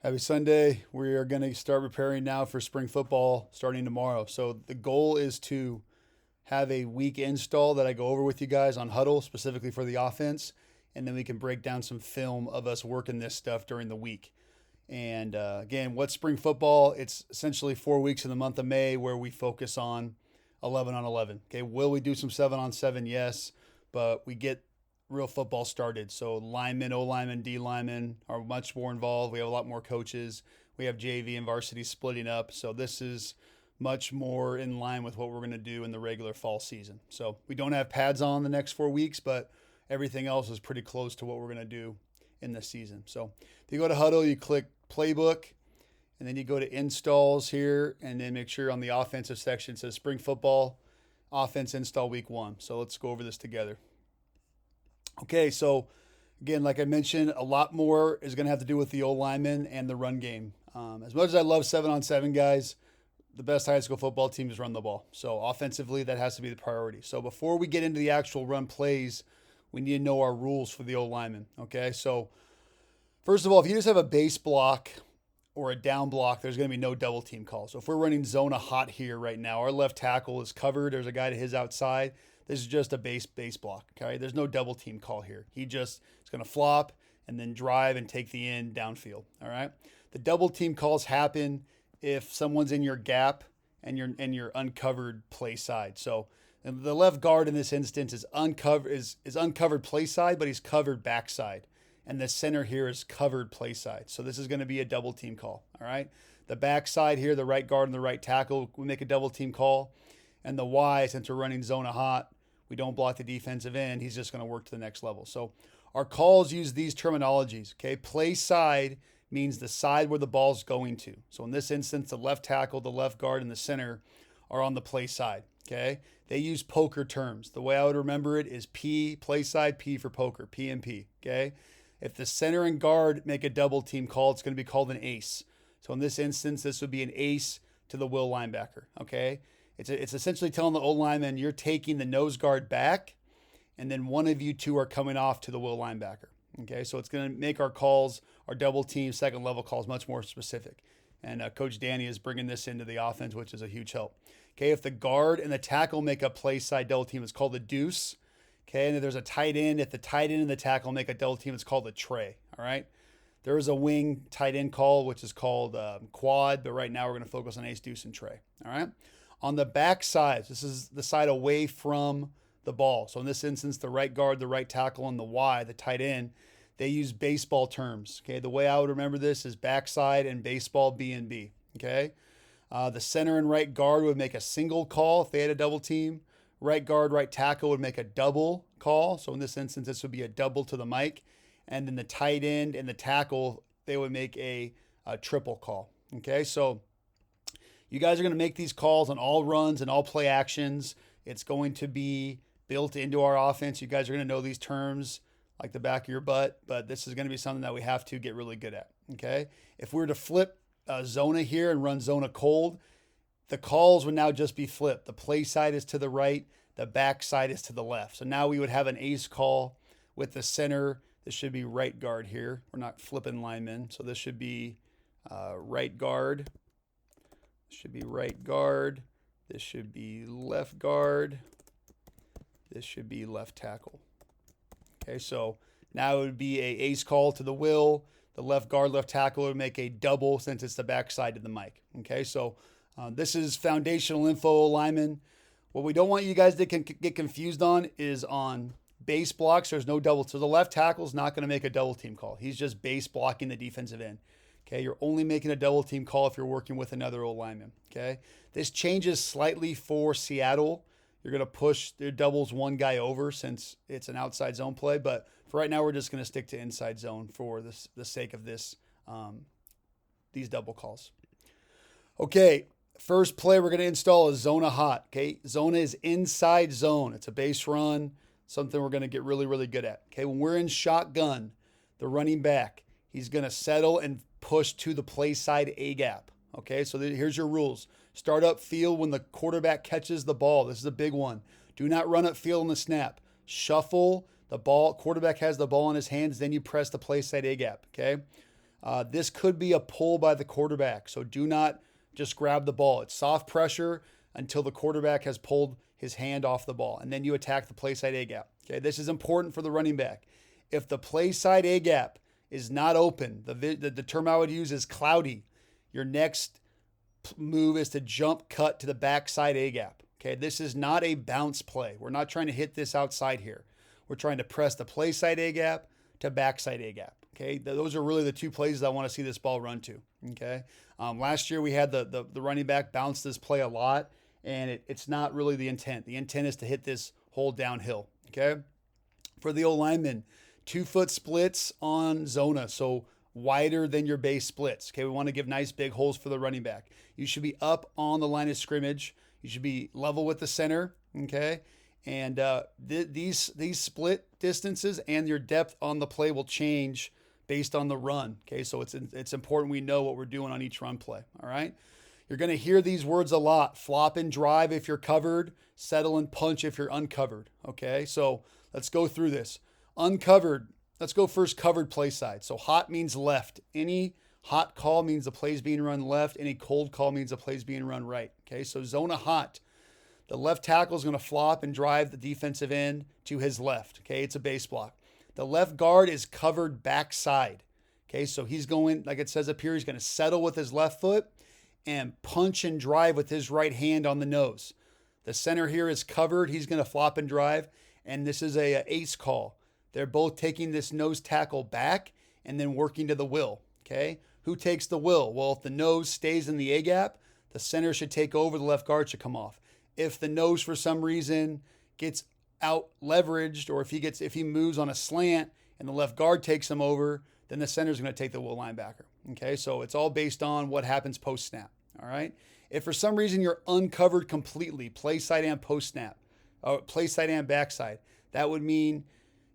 Happy Sunday. We are going to start preparing now for spring football starting tomorrow. So the goal is to have a week install that I go over with you guys on Huddle, specifically for the offense, and then we can break down some film of us working this stuff during the week. And again, what's spring football? It's essentially 4 weeks in the month of May where we focus on 11 on 11. Okay, will we do some 7 on 7? Yes, but we get real football started. So linemen, O linemen, D linemen are much more involved. We have a lot more coaches. We have JV and varsity splitting up. So this is much more in line with what we're going to do in the regular fall season. So we don't have pads on the next 4 weeks, but everything else is pretty close to what we're going to do in this season. So if you go to Huddle, you click playbook, and then you go to installs here, and then make sure on the offensive section it says spring football offense install week 1. So let's go over this together. Okay, so again, like I mentioned, a lot more is going to have to do with the O linemen and the run game. As much as I love 7 on 7 guys, the best high school football team is run the ball. So offensively, that has to be the priority. So before we get into the actual run plays, we need to know our rules for the O linemen. Okay, so first of all, if you just have a base block or a down block, there's going to be no double team call. So if we're running zone a hot here right now, our left tackle is covered. There's a guy to his outside. This is just a base block. Okay, there's no double team call here. He just is going to flop and then drive and take the end downfield. All right. The double team calls happen if someone's in your gap and you're uncovered play side. So and the left guard in this instance is uncovered play side, but he's covered backside. And the center here is covered play side. So this is going to be a double team call. All right. The backside here, the right guard and the right tackle, we make a double team call. And the Y, since we're running zone a hot, we don't block the defensive end. He's just going to work to the next level. So our calls use these terminologies. Okay. Play side means the side where the ball's going to. So in this instance, the left tackle, the left guard, and the center are on the play side. Okay. They use poker terms. The way I would remember it is P, play side, P for poker, P and P. Okay. If the center and guard make a double team call, it's going to be called an ace. So in this instance, this would be an ace to the will linebacker. Okay. It's essentially telling the O lineman you're taking the nose guard back, and then one of you two are coming off to the will linebacker. Okay. So it's going to make our calls, our double team, second level calls much more specific. And Coach Danny is bringing this into the offense, which is a huge help. Okay. If the guard and the tackle make a play side double team, it's called a deuce. Okay, and then there's a tight end. If the tight end and the tackle make a double team, it's called a tray. All right. There is a wing tight end call, which is called quad, but right now we're going to focus on ace, deuce, and tray. All right. On the back side, this is the side away from the ball. So in this instance, the right guard, the right tackle, and the Y, the tight end, they use baseball terms. Okay. The way I would remember this is backside and baseball B and B. Okay. The center and right guard would make a single call if they had a double team. Right guard, right tackle would make a double call. So in this instance, this would be a double to the mic. And then the tight end and the tackle, they would make a triple call. Okay, so you guys are going to make these calls on all runs and all play actions. It's going to be built into our offense. You guys are going to know these terms like the back of your butt, but this is going to be something that we have to get really good at. Okay, if we were to flip Zona here and run Zona cold, the calls would now just be flipped. The play side is to the right, the back side is to the left. So now we would have an ace call with the center. This should be right guard here. We're not flipping linemen. So this should be right guard. This should be right guard. This should be left guard. This should be left tackle. Okay, so now it would be a ace call to the will. The left guard, left tackle would make a double since it's the back side of the mic. Okay, so this is foundational info linemen. What we don't want you guys to get confused on is on base blocks. There's no double. So the left tackle is not going to make a double team call. He's just base blocking the defensive end. Okay, you're only making a double team call if you're working with another O lineman. Okay, this changes slightly for Seattle. You're going to push their doubles one guy over since it's an outside zone play. But for right now, we're just going to stick to inside zone for the sake of this these double calls. Okay. First play we're going to install is Zona hot. Okay. Zona is inside zone. It's a base run, something we're going to get really, really good at. Okay. When we're in shotgun, the running back, he's going to settle and push to the play side A gap. Okay. So here's your rules. Start up field when the quarterback catches the ball. This is a big one. Do not run up field on the snap. Shuffle the ball. Quarterback has the ball in his hands. Then you press the play side A gap. Okay. This could be a pull by the quarterback. So do not just grab the ball. It's soft pressure until the quarterback has pulled his hand off the ball. And then you attack the play side A gap. Okay, this is important for the running back. If the play side A gap is not open, the term I would use is cloudy. Your next move is to jump cut to the backside A gap. Okay, this is not a bounce play. We're not trying to hit this outside here. We're trying to press the play side A gap to backside A gap. Okay, those are really the two plays I want to see this ball run to. Okay, last year we had the running back bounce this play a lot, and it's not really the intent. The intent is to hit this hole downhill. Okay, for the old lineman, 2-foot splits on zona, so wider than your base splits. Okay, we want to give nice big holes for the running back. You should be up on the line of scrimmage. You should be level with the center. Okay, and these split distances and your depth on the play will change based on the run. Okay, so it's important we know what we're doing on each run play. All right, you're going to hear these words a lot: flop and drive if you're covered, settle and punch if you're uncovered. Okay, so let's go through this. Uncovered. Let's go first covered play side. So hot means left. Any hot call means the play's being run left. Any cold call means the play's being run right. Okay, so zona hot. The left tackle is going to flop and drive the defensive end to his left. Okay, it's a base block. The left guard is covered backside. Okay, so he's going, like it says up here, he's going to settle with his left foot and punch and drive with his right hand on the nose. The center here is covered. He's going to flop and drive, and this is a ace call. They're both taking this nose tackle back and then working to the will. Okay, who takes the will? Well, if the nose stays in the A gap, the center should take over, the left guard should come off. If the nose for some reason gets out leveraged, or if he moves on a slant and the left guard takes him over, then the center is going to take the will linebacker. Okay, so it's all based on what happens post snap. All right, if for some reason you're uncovered completely, play side and post snap, play side and backside, that would mean,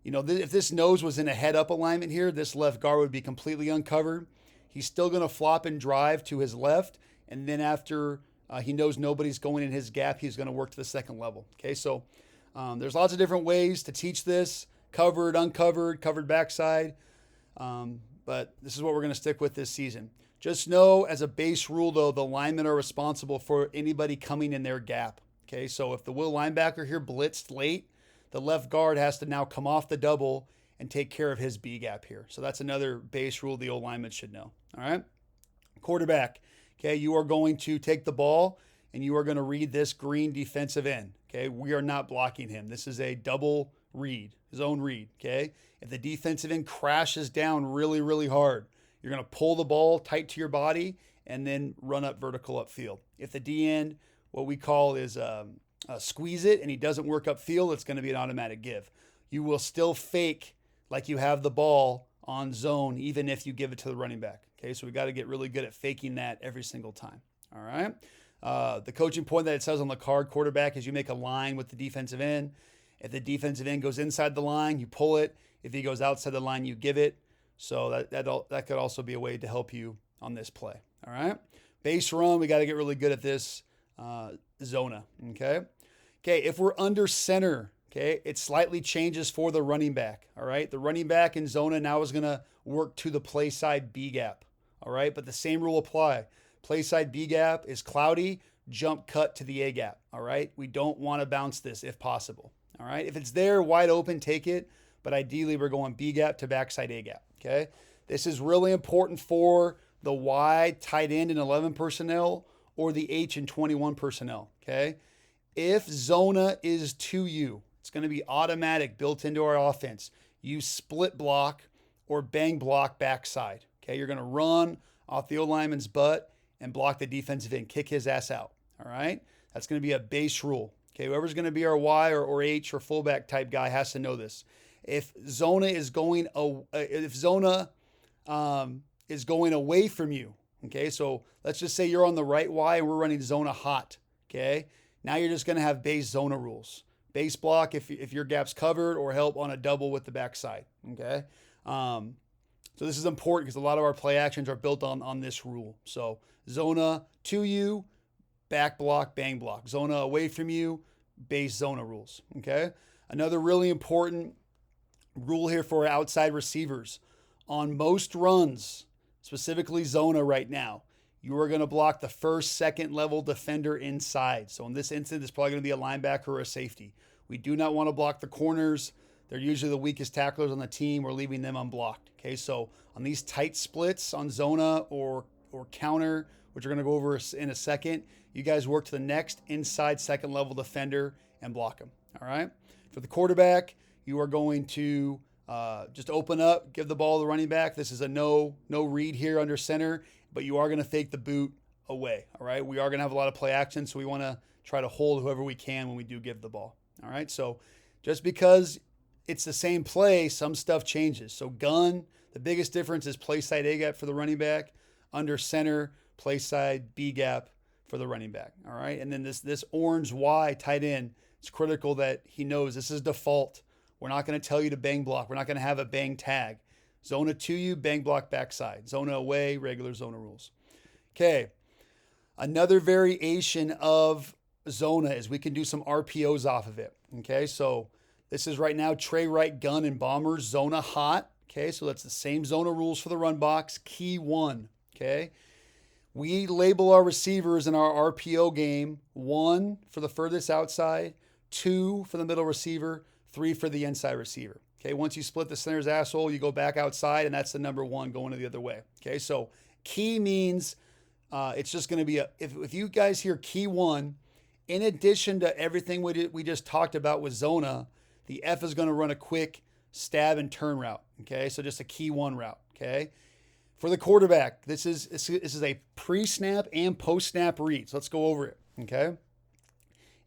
if this nose was in a head up alignment here, this left guard would be completely uncovered. He's still going to flop and drive to his left, and then after he knows nobody's going in his gap, he's going to work to the second level. Okay, so there's lots of different ways to teach this: covered, uncovered, covered backside. But this is what we're going to stick with this season. Just know, as a base rule, though, the linemen are responsible for anybody coming in their gap. Okay, so if the will linebacker here blitzed late, the left guard has to now come off the double and take care of his B gap here. So that's another base rule the old lineman should know. All right, quarterback. Okay, you are going to take the ball and you are going to read this green defensive end. Okay, we are not blocking him. This is a double read, zone read. Okay, if the defensive end crashes down really, really hard, you're going to pull the ball tight to your body and then run up vertical upfield. If the D end, what we call is squeeze it, and he doesn't work upfield, it's going to be an automatic give. You will still fake like you have the ball on zone, even if you give it to the running back. Okay, so we got to get really good at faking that every single time. All right. The coaching point that it says on the card, quarterback, is you make a line with the defensive end. If the defensive end goes inside the line, you pull it. If he goes outside the line, you give it. So that could also be a way to help you on this play. All right. Base run, we got to get really good at this zona. Okay. If we're under center, okay, it slightly changes for the running back. All right. The running back in zona now is going to work to the play side B gap. All right. But the same rule apply. Play side B gap is cloudy, jump cut to the A gap. All right. We don't want to bounce this if possible. All right. If it's there wide open, take it. But ideally, we're going B gap to backside A gap. Okay. This is really important for the Y tight end in 11 personnel or the H in 21 personnel. Okay. If zona is to you, it's going to be automatic built into our offense. You split block or bang block backside. Okay. You're going to run off the O-lineman's butt and block the defensive end, kick his ass out. All right. That's going to be a base rule. Okay. Whoever's going to be our Y or H or fullback type guy has to know this. If zona is going away from you, okay, so let's just say you're on the right Y and we're running zona hot, okay, now you're just going to have base zona rules. Base block if your gap's covered, or help on a double with the backside, okay. So this is important because a lot of our play actions are built on this rule. So zona to you, back block, bang block. Zona away from you, base zona rules, okay. Another really important rule here for outside receivers: on most runs, specifically Zona right now, you are going to block the first, second level defender inside. So in this instance, it's probably going to be a linebacker or a safety. We do not want to block the corners. They're usually the weakest tacklers on the team. We're leaving them unblocked. Okay, so on these tight splits on Zona or counter, which we're going to go over in a second, you guys work to the next inside second level defender and block them. All right. For the quarterback, you are going to just open up, give the ball to the running back. This is a no read here under center, but you are going to fake the boot away. All right. We are going to have a lot of play action, so we want to try to hold whoever we can when we do give the ball. All right. So just because it's the same play, some stuff changes. So gun, the biggest difference is play side A gap for the running back. Under center, play side B gap for the running back. All right. And then this orange Y tight end, it's critical that he knows this is default. We're not going to tell you to bang block. We're not going to have a bang tag. Zona to you, bang block backside. Zona away, regular Zona rules. Okay. Another variation of Zona is we can do some RPOs off of it. Okay. So this is right now Trey Wright, gun, and bomber, Zona hot. Okay. So that's the same Zona rules for the run box. Key 1. Okay. We label our receivers in our RPO game 1 for the furthest outside, 2 for the middle receiver, 3 for the inside receiver. Okay, once you split the center's asshole, you go back outside, and that's the number 1 going the other way. Okay, so key means it's just going to be if you guys hear key 1, in addition to everything we just talked about with Zona, the F is going to run a quick stab and turn route. Okay, so just a key 1 route. Okay. For the quarterback, this is a pre-snap and post-snap read. So let's go over it, okay?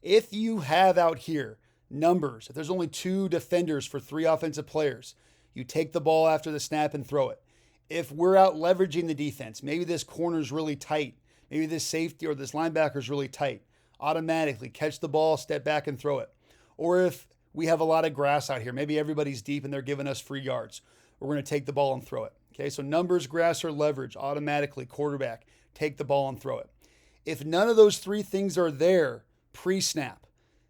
If you have out here numbers, if there's only 2 defenders for 3 offensive players, you take the ball after the snap and throw it. If we're out leveraging the defense, maybe this corner's really tight, maybe this safety or this linebacker's really tight, automatically catch the ball, step back and throw it. Or if we have a lot of grass out here, maybe everybody's deep and they're giving us free yards, we're going to take the ball and throw it. Okay, so numbers, grass, or leverage, automatically quarterback, take the ball and throw it. If none of those 3 things are there pre-snap,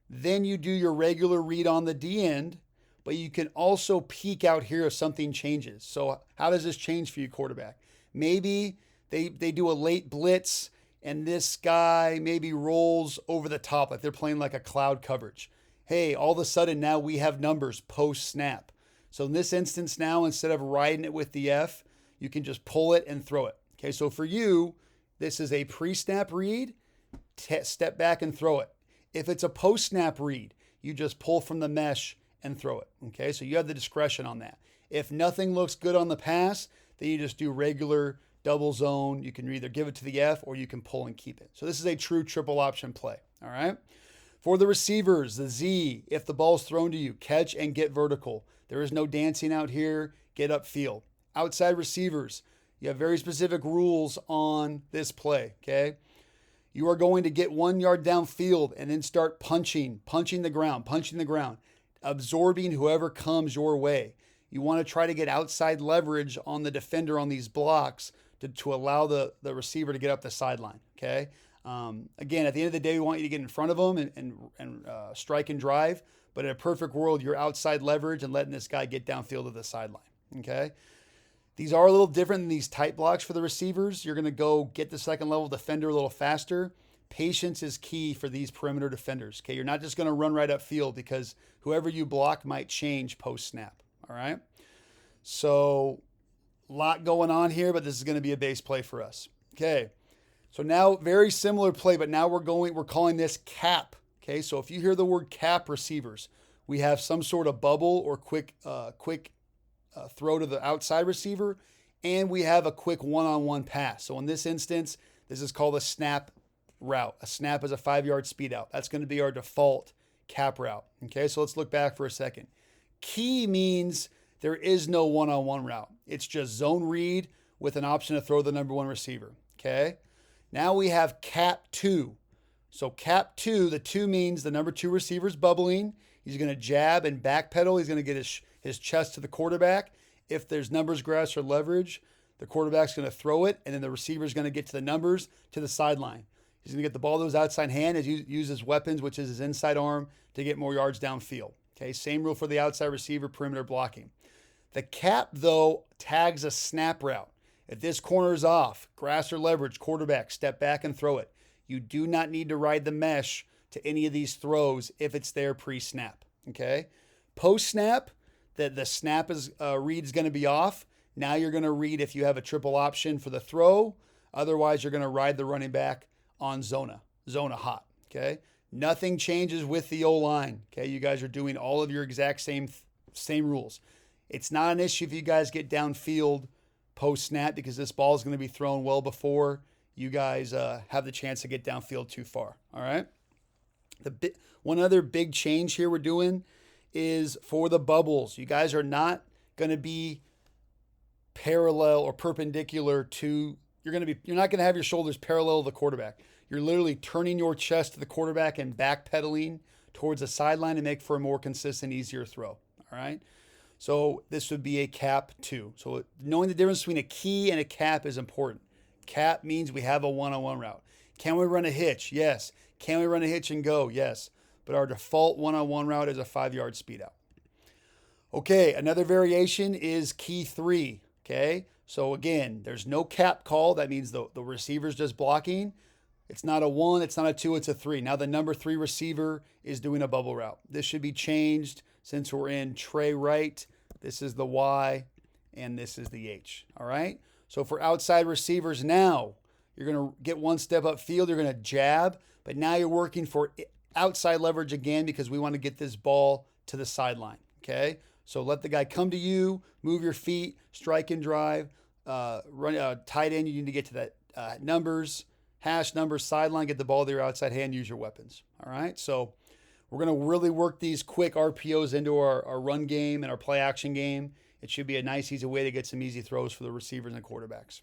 then you do your regular read on the D end, but you can also peek out here if something changes. So how does this change for you, quarterback? Maybe they do a late blitz and this guy maybe rolls over the top, like they're playing like a cloud coverage. Hey, all of a sudden now we have numbers post-snap. So in this instance now, instead of riding it with the F, you can just pull it and throw it. Okay, so for you, this is a pre-snap read, step back and throw it. If it's a post-snap read, you just pull from the mesh and throw it. Okay, so you have the discretion on that. If nothing looks good on the pass, then you just do regular double zone. You can either give it to the F or you can pull and keep it. So this is a true triple option play. All right. For the receivers, the Z, if the ball's thrown to you, catch and get vertical. There is no dancing out here. Get upfield. Outside receivers, you have very specific rules on this play, okay? You are going to get 1 yard downfield and then start punching the ground, absorbing whoever comes your way. You want to try to get outside leverage on the defender on these blocks to allow the receiver to get up the sideline, okay? Again, at the end of the day, we want you to get in front of them and strike and drive. But in a perfect world, you're outside leverage and letting this guy get downfield to the sideline, okay? These are a little different than these tight blocks for the receivers. You're going to go get the second level defender a little faster. Patience is key for these perimeter defenders, okay? You're not just going to run right upfield because whoever you block might change post-snap, all right? So a lot going on here, but this is going to be a base play for us, okay? So now very similar play, but now we're calling this cap. Okay, so if you hear the word cap receivers, we have some sort of bubble or quick throw to the outside receiver, and we have a quick one-on-one pass. So in this instance, this is called a snap route. A snap is a 5-yard speed out. That's going to be our default cap route. Okay, so let's look back for a second. Key means there is no one-on-one route. It's just zone read with an option to throw the number 1 receiver. Okay, now we have cap 2. So cap 2, the 2 means the number 2 receiver's bubbling. He's going to jab and backpedal. He's going to get his chest to the quarterback. If there's numbers, grass, or leverage, the quarterback's going to throw it, and then the receiver's going to get to the numbers to the sideline. He's going to get the ball to his outside hand as he uses weapons, which is his inside arm, to get more yards downfield. Okay, same rule for the outside receiver, perimeter blocking. The cap, though, tags a snap route. If this corner is off, grass or leverage, quarterback, step back and throw it. You do not need to ride the mesh to any of these throws if it's there pre-snap, okay? Post-snap, the snap is read is going to be off. Now you're going to read if you have a triple option for the throw. Otherwise, you're going to ride the running back on zona hot, okay? Nothing changes with the O-line, okay? You guys are doing all of your exact same rules. It's not an issue if you guys get downfield post-snap because this ball is going to be thrown well before you guys have the chance to get downfield too far, all right? One other big change here we're doing is for the bubbles. You guys are not going to be parallel or perpendicular to, you're not going to have your shoulders parallel to the quarterback. You're literally turning your chest to the quarterback and backpedaling towards the sideline to make for a more consistent, easier throw, all right? So this would be a cap 2. So knowing the difference between a key and a cap is important. Cap means we have a one-on-one route. Can we run a hitch? Yes. Can we run a hitch and go? Yes. But our default one-on-one route is a 5-yard speed out. Okay, another variation is key 3. Okay, so again, there's no cap call. That means the receiver's just blocking. It's not a 1, it's not a 2, it's a 3. Now the number 3 receiver is doing a bubble route. This should be changed since we're in tray right. This is the Y and this is the H. All right. So for outside receivers now, you're going to get one step up field. You're going to jab, but now you're working for outside leverage again because we want to get this ball to the sideline. Okay. So let the guy come to you, move your feet, strike and drive, run tight end. You need to get to that numbers, hash numbers, sideline, get the ball to your outside hand, use your weapons. All right. So we're going to really work these quick RPOs into our run game and our play action game. It should be a nice, easy way to get some easy throws for the receivers and quarterbacks.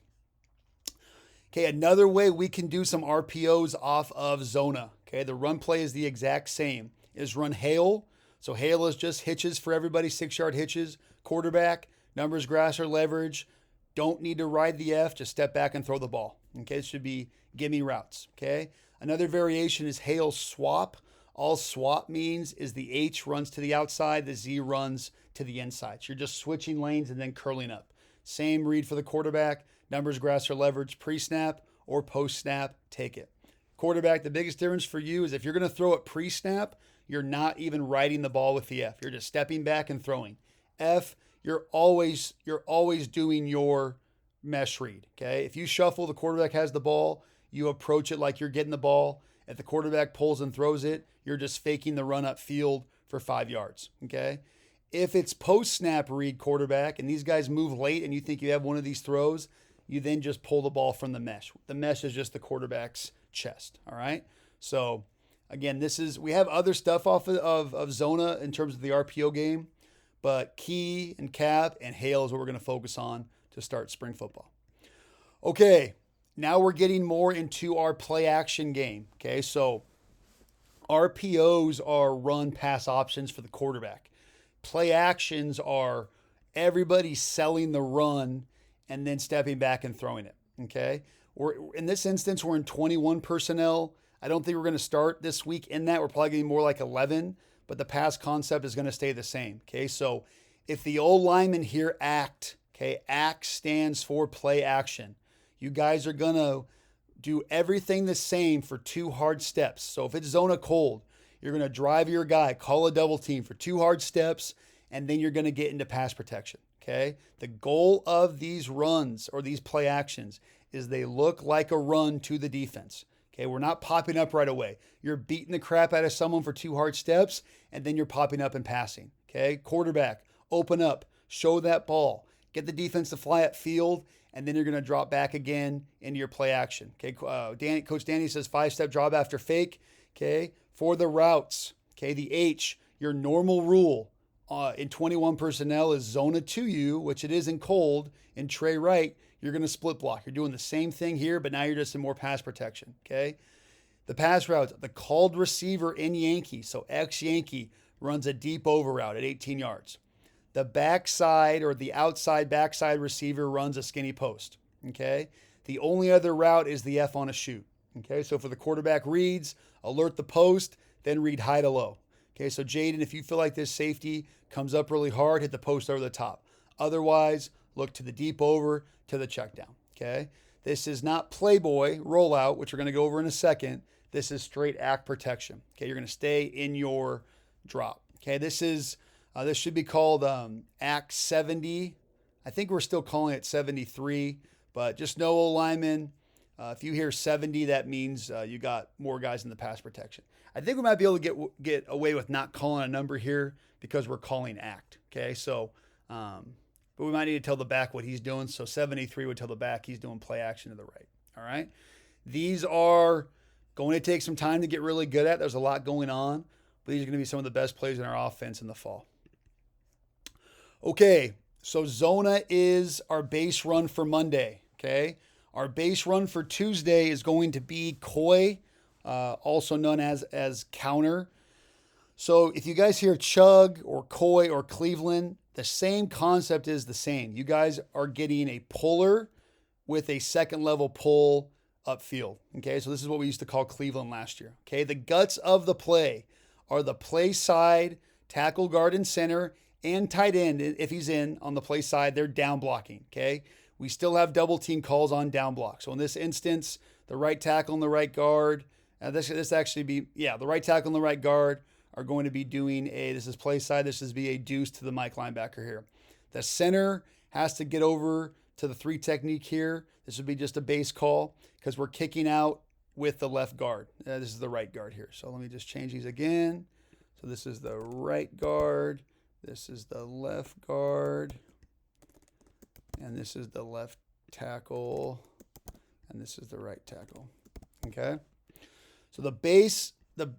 Okay, another way we can do some RPOs off of zona. Okay, the run play is the exact same. Is run hail. So hail is just hitches for everybody, 6-yard hitches. Quarterback, numbers, grass, or leverage. Don't need to ride the F, just step back and throw the ball. Okay, it should be gimme routes. Okay, another variation is hail swap. All swap means is the H runs to the outside, the Z runs to the inside. So you're just switching lanes and then curling up. Same read for the quarterback, numbers, grass, or leverage, pre-snap or post-snap, take it. Quarterback, the biggest difference for you is if you're going to throw it pre-snap, you're not even riding the ball with the F. You're just stepping back and throwing. F, you're always doing your mesh read, okay? If you shuffle, the quarterback has the ball, you approach it like you're getting the ball. If the quarterback pulls and throws it, you're just faking the run up field for 5 yards, okay? If it's post-snap read quarterback and these guys move late and you think you have one of these throws, you then just pull the ball from the mesh. The mesh is just the quarterback's chest, all right? So, again, we have other stuff off of zona in terms of the RPO game, but key and cap and hail is what we're going to focus on to start spring football. Okay, now we're getting more into our play action game, okay? So RPOs are run pass options for the quarterback. Play actions are everybody selling the run and then stepping back and throwing it, okay? In this instance, we're in 21 personnel. I don't think we're going to start this week in that. We're probably getting more like 11, but the pass concept is going to stay the same, okay? So if the old lineman here act, okay, act stands for play action. You guys are going to do everything the same for 2 hard steps. So if it's zona cold, you're going to drive your guy, call a double team for 2 hard steps, and then you're going to get into pass protection, okay? The goal of these runs or these play actions is they look like a run to the defense, okay? We're not popping up right away. You're beating the crap out of someone for 2 hard steps, and then you're popping up and passing, okay? Quarterback, open up, show that ball, get the defense to fly at field, and then you're going to drop back again into your play action. Okay, Coach Danny says 5-step drop after fake. Okay, for the routes. Okay, the H, your normal rule in 21 personnel is zona to you, which it is in cold. In tray right, you're going to split block. You're doing the same thing here, but now you're just in more pass protection. Okay, the pass routes, the called receiver in Yankee, so ex-Yankee runs a deep over route at 18 yards. The backside or the outside backside receiver runs a skinny post, okay? The only other route is the F on a shoot, okay? So for the quarterback reads, alert the post, then read high to low. Okay, so Jaden, if you feel like this safety comes up really hard, hit the post over the top. Otherwise, look to the deep over, to the check down. Okay. This is not playboy rollout, which we're going to go over in a second. This is straight act protection. Okay. You're going to stay in your drop. Okay. This should be called act 70. I think we're still calling it 73, but just know, O lineman, if you hear 70, that means you got more guys in the pass protection. I think we might be able to get away with not calling a number here because we're calling act. Okay, so, but we might need to tell the back what he's doing. So 73 would tell the back he's doing play action to the right. All right. These are going to take some time to get really good at. There's a lot going on, but these are going to be some of the best plays in our offense in the fall. Okay, so Zona is our base run for Monday. Okay, our base run for Tuesday is going to be Koi, also known as counter. So if you guys hear chug or Koi or Cleveland, the same concept is the same. You guys are getting a puller with a second level pull upfield. Okay, so this is what we used to call Cleveland last year. Okay, the guts of the play are the play side, tackle, guard, and center, and tight end. If he's in on the play side, they're down blocking. Okay, we still have double team calls on down block. So in this instance, the right tackle and the right guard, the right tackle and the right guard are going to be doing this is play side, this is be a deuce to the Mike linebacker here. The center has to get over to the 3 technique here. This would be just a base call because we're kicking out with the left guard. This is the right guard here. So let me just change these again. So this is the right guard. This is the left guard. And this is the left tackle. And this is the right tackle. Okay. So the base,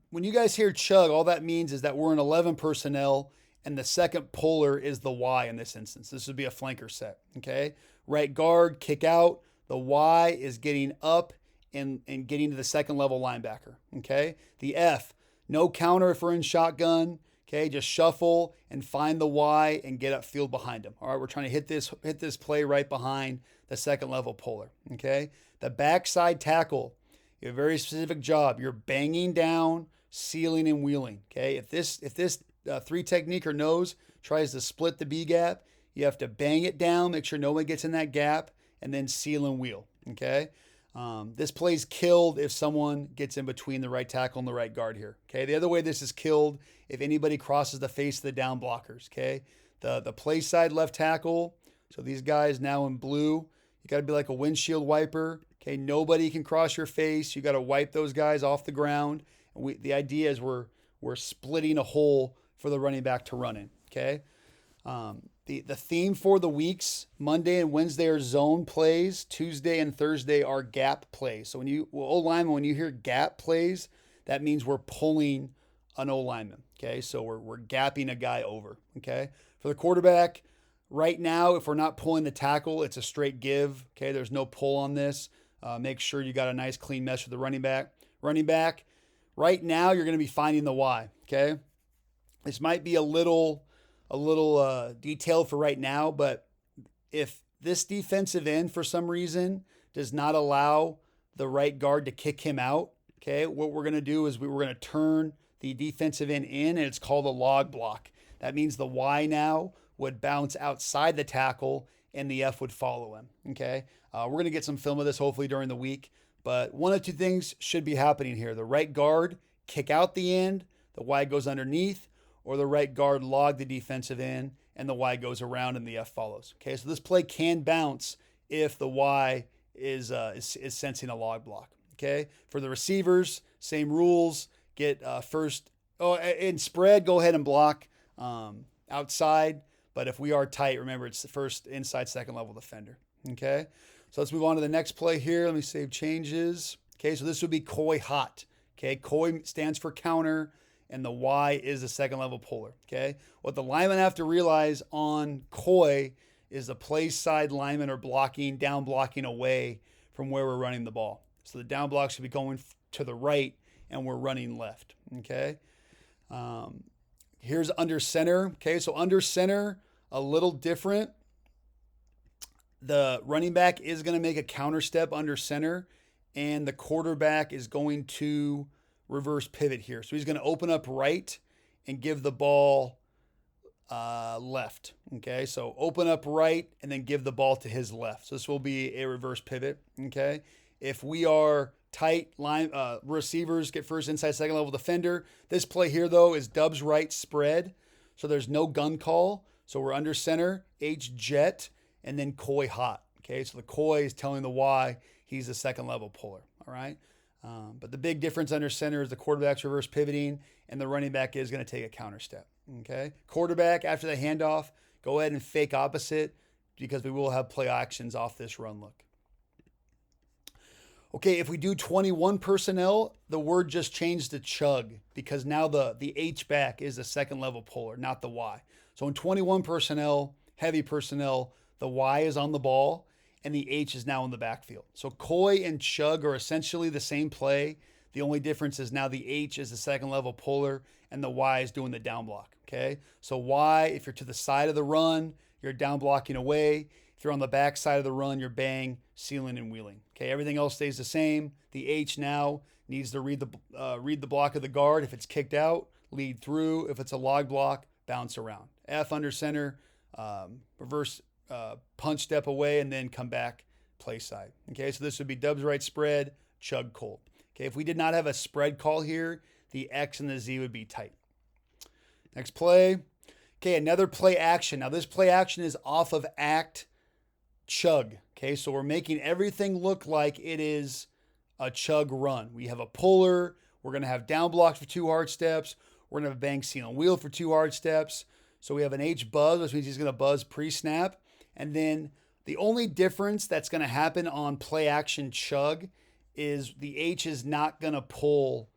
when you guys hear chug, all that means is that we're in 11 personnel and the second puller is the Y in this instance. This would be a flanker set. Okay. Right guard, kick out. The Y is getting up and getting to the second level linebacker. Okay. The F, no counter if we're in shotgun. Okay, just shuffle and find the Y and get upfield behind him. All right, we're trying to hit this play right behind the second level puller. Okay, the backside tackle, you have a very specific job. You're banging down, sealing, and wheeling. Okay, if this 3 technique or nose tries to split the B gap, you have to bang it down, make sure no one gets in that gap, and then seal and wheel. Okay. This play's killed if someone gets in between the right tackle and the right guard here. Okay. The other way this is killed if anybody crosses the face of the down blockers. Okay. The play side left tackle. So these guys now in blue, you got to be like a windshield wiper. Okay. Nobody can cross your face. You got to wipe those guys off the ground. And the idea is we're splitting a hole for the running back to run in. Okay. The theme for the weeks, Monday and Wednesday are zone plays. Tuesday and Thursday are gap plays. So when you hear gap plays, that means we're pulling an O lineman. Okay, so we're gapping a guy over. Okay, for the quarterback, right now, if we're not pulling the tackle, it's a straight give. Okay, there's no pull on this. Make sure you got a nice clean mesh with the running back. Running back, right now you're going to be finding the Y. Okay, this might be a little detailed for right now, but if this defensive end for some reason does not allow the right guard to kick him out, okay, what we're going to do is we're going to turn the defensive end in, and it's called a log block. That means the Y now would bounce outside the tackle and the F would follow him. Okay, we're going to get some film of this hopefully during the week, but one of 2 things should be happening here. The right guard kick out the end, the Y goes underneath, or the right guard log the defensive end and the Y goes around and the F follows. Okay, so this play can bounce if the Y is sensing a log block. Okay, for the receivers, same rules. Get first, in spread, go ahead and block outside. But if we are tight, remember it's the first inside second level defender. Okay, so let's move on to the next play here. Let me save changes. Okay, so this would be Koi hot. Okay, Koi stands for counter, and the Y is the second level puller. Okay, what the linemen have to realize on Koi is the play side linemen are down blocking away from where we're running the ball. So the down block should be going to the right, and we're running left. Okay, here's under center. Okay, so under center, a little different. The running back is going to make a counter step under center, and the quarterback is going to reverse pivot here. So he's going to open up right and give the ball left. Okay, so open up right and then give the ball to his left. So this will be a reverse pivot. Okay, if we are tight, line receivers get first, inside, second level defender. This play here though is Dubs right spread, so there's no gun call. So we're under center, H jet, and then Coy hot. Okay, so the Coy is telling the Y he's the second level puller. All right. But the big difference under center is the quarterback's reverse pivoting, and the running back is going to take a counter step. Okay, quarterback after the handoff, go ahead and fake opposite because we will have play actions off this run look. Okay, if we do 21 personnel, the word just changed to chug because now the H back is the second level puller, not the Y. So in 21 personnel, heavy personnel, the Y is on the ball and the H is now in the backfield. So Coy and chug are essentially the same play. The only difference is now the H is the second level puller and the Y is doing the down block. Okay, so Y, if you're to the side of the run, you're down blocking away. If you're on the back side of the run, you're bang, sealing, and wheeling. Okay, everything else stays the same. The H now needs to read the block of the guard. If it's kicked out, lead through. If it's a log block, bounce around. F under center, reverse punch step away, and then come back play side. Okay, so this would be Dubs right spread, chug cold. Okay, if we did not have a spread call here, the X and the Z would be tight. Next play. Okay, another play action. Now this play action is off of act chug. Okay, so we're making everything look like it is a chug run. We have a puller. We're going to have down blocks for 2 hard steps. We're going to have a bang, seal, and wheel for 2 hard steps. So we have an H buzz, which means he's going to buzz pre-snap. And then the only difference that's going to happen on play action chug is the H is not going to pull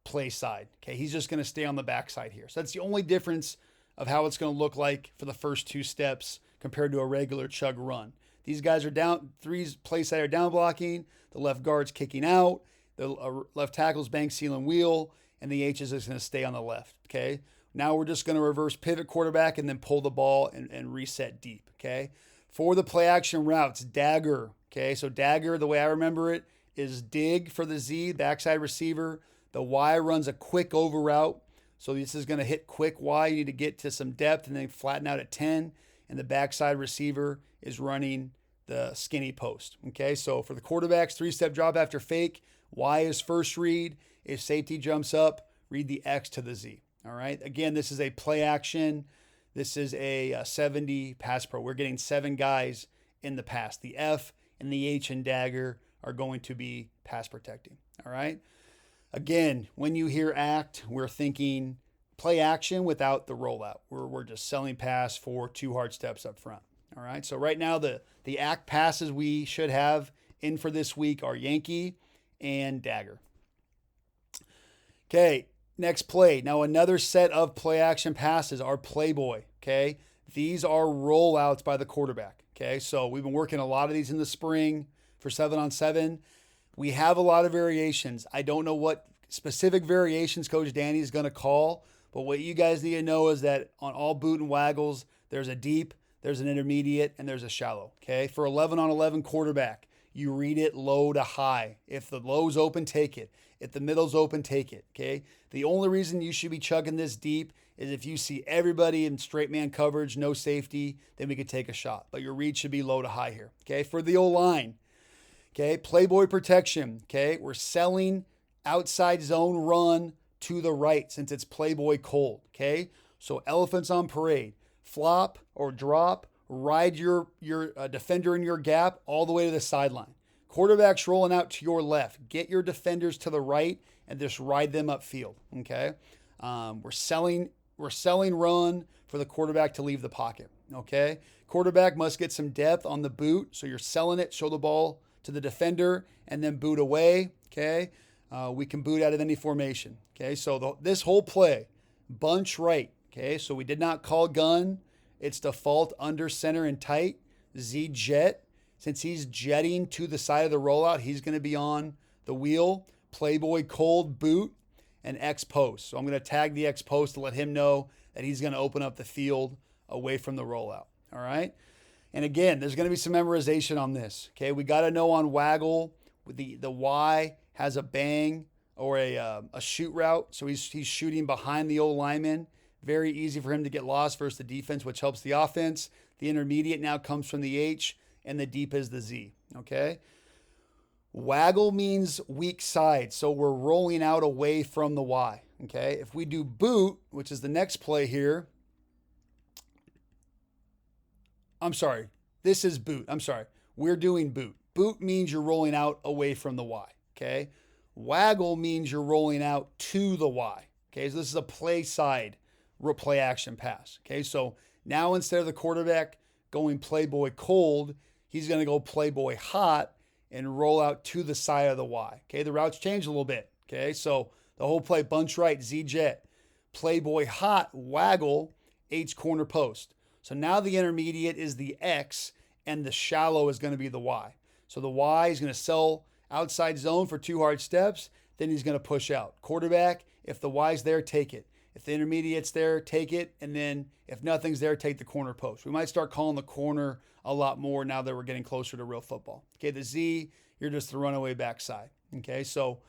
play side. Okay, he's just going to stay on the backside here. So that's the only difference of how it's going to look like for the first 2 steps compared to a regular chug run. These guys are down, 3's play side are down blocking, the left guard's kicking out, the left tackle's bang, seal, and wheel, and the H is just going to stay on the left. Okay, now we're just going to reverse pivot quarterback and then pull the ball and reset deep. Okay, for the play action routes, dagger. Okay, so dagger, the way I remember it, is dig for the Z, backside receiver. The Y runs a quick over route. So this is going to hit quick Y. You need to get to some depth and then flatten out at 10. And the backside receiver is running the skinny post. Okay, so for the quarterbacks, 3-step drop after fake. Y is first read. If safety jumps up, read the X to the Z. All right, again, this is a play action. This is a 70 pass pro. We're getting 7 guys in the pass. The F and the H and dagger are going to be pass protecting. All right. Again, when you hear act, we're thinking play action without the rollout. We're just selling pass for 2 hard steps up front. All right. So right now the act passes we should have in for this week are Yankee and dagger. Okay. Next play. Now another set of play action passes are Playboy. Okay. These are rollouts by the quarterback. Okay. So we've been working a lot of these in the spring for 7-on-7. We have a lot of variations. I don't know what specific variations Coach Danny is going to call, but what you guys need to know is that on all boot and waggles, there's a deep, there's an intermediate, and there's a shallow. Okay. For 11-on-11 quarterback, you read it low to high. If the low's open, take it. If the middle's open, take it. Okay. The only reason you should be chugging this deep is if you see everybody in straight man coverage, no safety, then we could take a shot. But your read should be low to high here. Okay. For the O-line, okay, Playboy protection. Okay. We're selling outside zone run to the right since it's Playboy cold. Okay. So elephants on parade. Flop or drop, ride your defender in your gap all the way to the sideline. Quarterback's rolling out to your left. Get your defenders to the right and just ride them upfield. Okay. We're selling run for the quarterback to leave the pocket. Okay. Quarterback must get some depth on the boot. So you're selling it, show the ball to the defender and then boot away. Okay. We can boot out of any formation. Okay. So this whole play, bunch right. Okay. So we did not call gun. It's default under center and tight. Z jet. Since he's jetting to the side of the rollout, he's going to be on the wheel. Playboy cold boot and X post. So I'm going to tag the X post to let him know that he's going to open up the field away from the rollout. All right. And again, there's going to be some memorization on this. Okay. We got to know on waggle the Y has a bang or a shoot route. So he's shooting behind the O lineman. Very easy for him to get lost versus the defense, which helps the offense. The intermediate now comes from the H, and the deep is the Z, okay? Waggle means weak side, so we're rolling out away from the Y, okay? If we do boot, which is the next play here, I'm sorry, this is boot. I'm sorry, we're doing boot. Boot means you're rolling out away from the Y, okay? Waggle means you're rolling out to the Y, okay? So this is a play side, play action pass, okay? So now instead of the quarterback going playboy cold, he's going to go playboy hot and roll out to the side of the Y, okay? The routes change a little bit, okay? So the whole play, bunch right, Z jet, playboy hot, waggle, H corner post. So now the intermediate is the X and the shallow is going to be the Y. So the Y is going to sell outside zone for 2 hard steps. Then he's going to push out. Quarterback, if the Y's there, take it. If the intermediate's there, take it. And then if nothing's there, take the corner post. We might start calling the corner a lot more now that we're getting closer to real football. Okay, the Z, you're just the runaway backside. Okay, so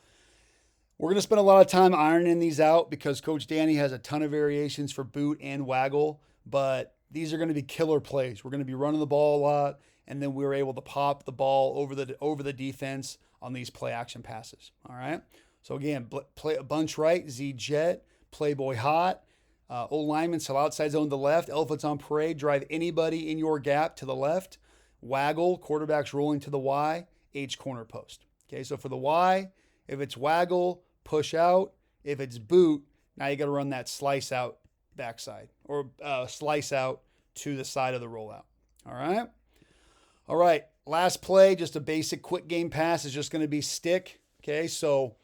we're going to spend a lot of time ironing these out because Coach Danny has a ton of variations for boot and waggle, but these are going to be killer plays. We're going to be running the ball a lot, and then we're able to pop the ball over the defense on these play action passes. All right. So again, play bunch right, Z jet, playboy hot, O lineman sell outside zone to the left, elephants on parade, drive anybody in your gap to the left, waggle, quarterbacks rolling to the Y, H corner post. Okay. So for the Y, if it's waggle, push out. If it's boot, now you got to run that slice out backside or slice out to the side of the rollout. All right. All right. Last play, just a basic quick game pass is just going to be stick. Okay. So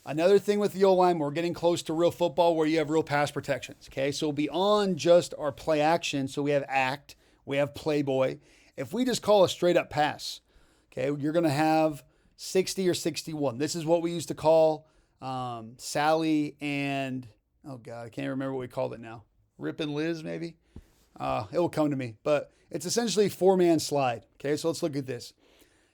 another thing with the O-line, we're getting close to real football where you have real pass protections. Okay. So beyond just our play action, so we have act, we have playboy. If we just call a straight up pass, okay, you're going to have 60 or 61. This is what we used to call Sally and, oh God, I can't remember what we called it now. Rip and Liz, maybe? It will come to me. But it's essentially 4-man slide. Okay, so let's look at this.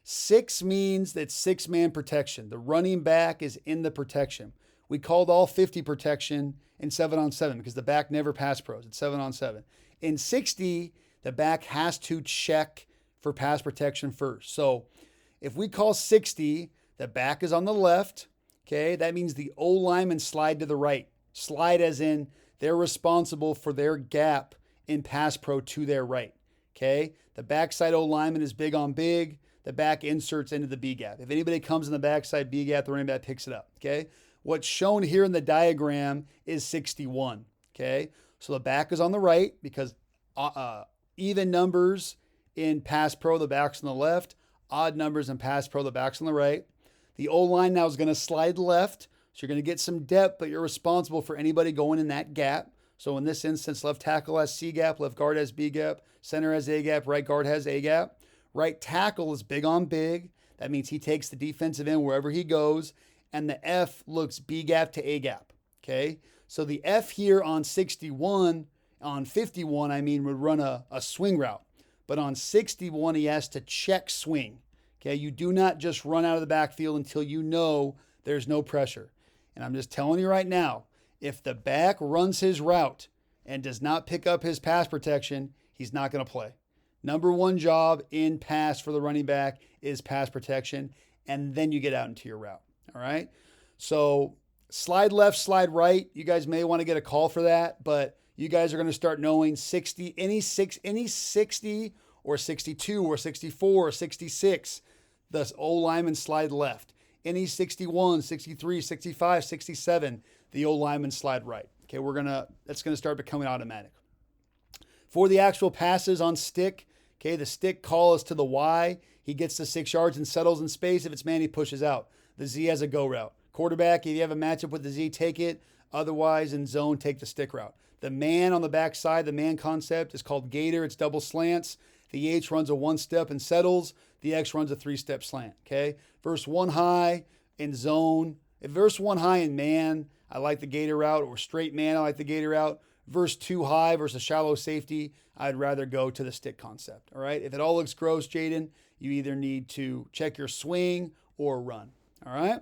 6 means that 6-man protection. The running back is in the protection. We called all 50 protection in 7-on-7 because the back never pass pros. It's 7-on-7. In 60, the back has to check for pass protection first. So if we call 60, the back is on the left. Okay, that means the O-lineman slide to the right. Slide as in they're responsible for their gap in pass pro to their right. Okay, the backside O-lineman is big on big. The back inserts into the B gap. If anybody comes in the backside B gap, the running back picks it up. Okay, what's shown here in the diagram is 61. Okay, so the back is on the right because even numbers in pass pro, the back's on the left. Odd numbers in pass pro, the back's on the right. The O-line now is going to slide left. So you're going to get some depth, but you're responsible for anybody going in that gap. So in this instance, left tackle has C gap, left guard has B gap, center has A gap, right guard has A gap. Right tackle is big on big. That means he takes the defensive end wherever he goes. And the F looks B gap to A gap. Okay. So the F here on 61, on 51, would run a swing route. But on 61, he has to check swing. Okay, you do not just run out of the backfield until you know there's no pressure. And I'm just telling you right now, if the back runs his route and does not pick up his pass protection, he's not going to play. Number one job in pass for the running back is pass protection, and then you get out into your route. All right? So slide left, slide right. You guys may want to get a call for that, but you guys are going to start knowing 60, any 60 or 62 or 64 or 66, the O-lineman slide left. Any 61, 63, 65, 67, the O-lineman slide right. Okay, that's going to start becoming automatic. For the actual passes on stick, okay, the stick call is to the Y. He gets to 6 yards and settles in space. If it's man, he pushes out. The Z has a go route. Quarterback, if you have a matchup with the Z, take it. Otherwise, in zone, take the stick route. The man on the backside, the man concept is called gator. It's double slants. The H runs a 1-step and settles. The X runs a 3-step slant, okay? Verse 1 high in zone. If verse 1 high in man, I like the gator route, or straight man, I like the gator route. Verse 2 high versus shallow safety, I'd rather go to the stick concept, all right? If it all looks gross, Jaden, you either need to check your swing or run, all right?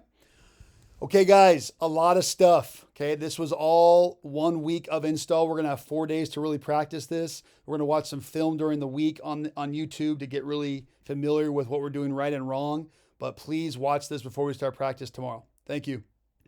Okay, guys, a lot of stuff. Okay, this was all 1 week of install. We're gonna have 4 days to really practice this. We're gonna watch some film during the week on YouTube to get really familiar with what we're doing right and wrong. But please watch this before we start practice tomorrow. Thank you.